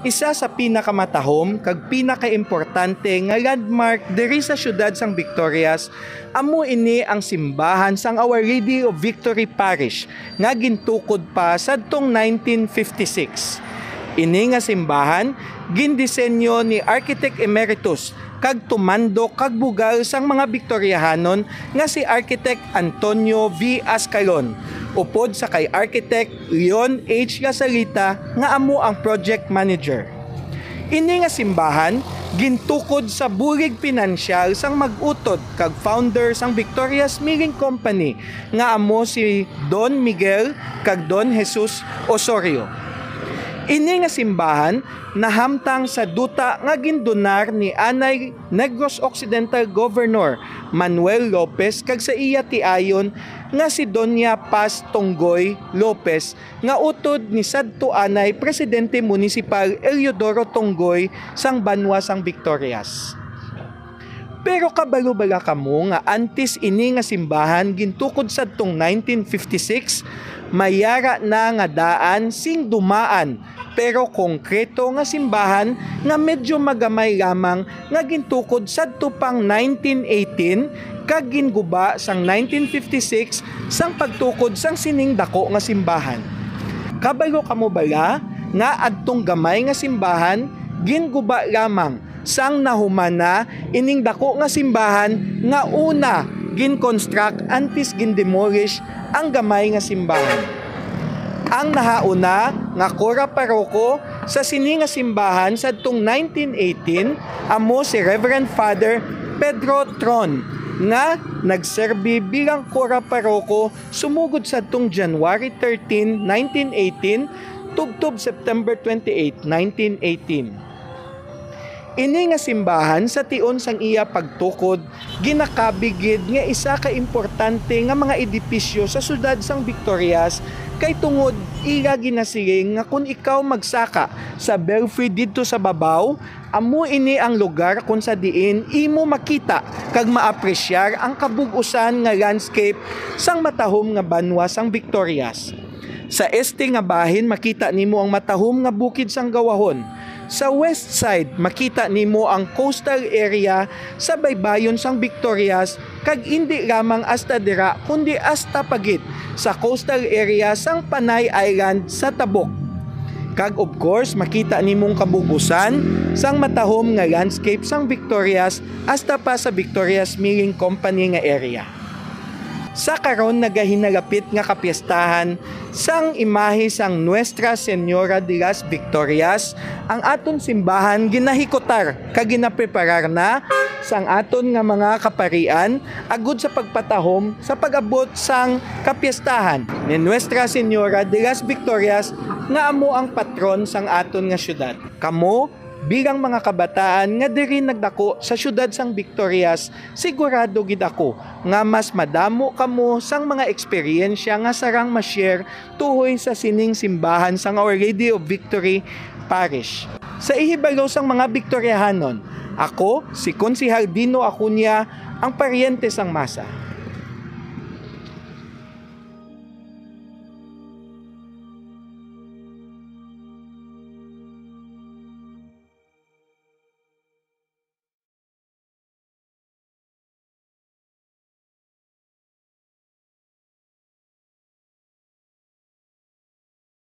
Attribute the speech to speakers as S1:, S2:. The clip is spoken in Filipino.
S1: Isa sa pinakamatahom kag pinakaimportante nga landmark diri sa syudad sang Victorias amo ini ang simbahan sang Our Lady of Victory Parish nga gintukod pa sadtong 1956. Ini nga simbahan gindisenyo ni Architect Emeritus kag tumando kag bugal sang mga Victoriahanon nga si Architect Antonio V. Ascalon upod sa kay Architect Leon H. Gasalita nga amo ang project manager. Ini nga simbahan gintukod sa bulig pinansyal sang mag-utod kag founder sang Victoria's Milling Company nga amo si Don Miguel kag Don Jesus Osorio. Ini nga simbahan nahamtang sa duta nga gindonar ni Anay Negros Occidental Governor Manuel Lopez kag sa iya tiayon nga si Doña Paz Tonggoy Lopez nga utod ni sadto anay Presidente Municipal Eliodoro Tonggoy sang Banwa sang Victorias. Pero kabalo-bala kamo nga antes ini nga simbahan gintukod sadtong 1956 mayara na nga daan sing dumaan pero konkreto nga simbahan nga medyo magamay lamang nga gintukod sadto pang 1918 kag ginguba sang 1956 sang pagtukod sang sining dako nga simbahan. Kabalo kamo bala nga adtong gamay nga simbahan ginguba lamang sang nahumana ining dako nga simbahan nga una gin-construct antes gin-demolish ang gamay nga simbahan. Ang nahauna nga Cora Paroko sa sini nga simbahan sadtong 1918 amo si Reverend Father Pedro Tron nga nagserbi bilang Cora Paroko sumugod sadtong January 13, 1918 tubtob September 28, 1918. Ini nga simbahan sa tion sang iya pagtukod ginakabigid nga isa ka importante nga mga edipisyo sa syudad sang Victorias kay tungod iya ginasiling nga kung ikaw magsaka sa belfry didto sa babaw amo ini ang lugar kung sa diin imo makita kag maapresyar ang kabug-usan nga landscape sang matahom nga banwa sang Victorias. Sa este nga bahin makita nimo ang matahom nga bukid sang Gawahon. Sa west side, makita nimo ang coastal area sa baybayon sang Victorias kag hindi lamang hasta dira kundi hasta pagit sa coastal area sang Panay Island sa Tabok. Kag of course, makita nimong kabugusan sang matahom nga landscape sang Victorias hasta pa sa Victoria's Milling Company nga area. Sa karon nagahinalapit nga kapiestahan sang imahe sang Nuestra Señora de las Victorias, ang aton simbahan ginahikotar kag ginapreparar na sang aton nga mga kaparian agud sa pagpatahom sa pag-abot sang kapiestahan ni Nuestra Señora de las Victorias nga amo ang patron sang aton nga syudad. Kamo bilang mga kabataan nga diri nagdako sa syudad sang Victorias, sigurado gid ako nga mas madamo kamo sang mga eksperyensya nga sarang ma-share tuhoy sa sining simbahan sang Our Lady of Victory Parish. Sa ihibalo sang mga Victoriahanon, ako si Konsehal Dino Acuña, ang paryente sang masa.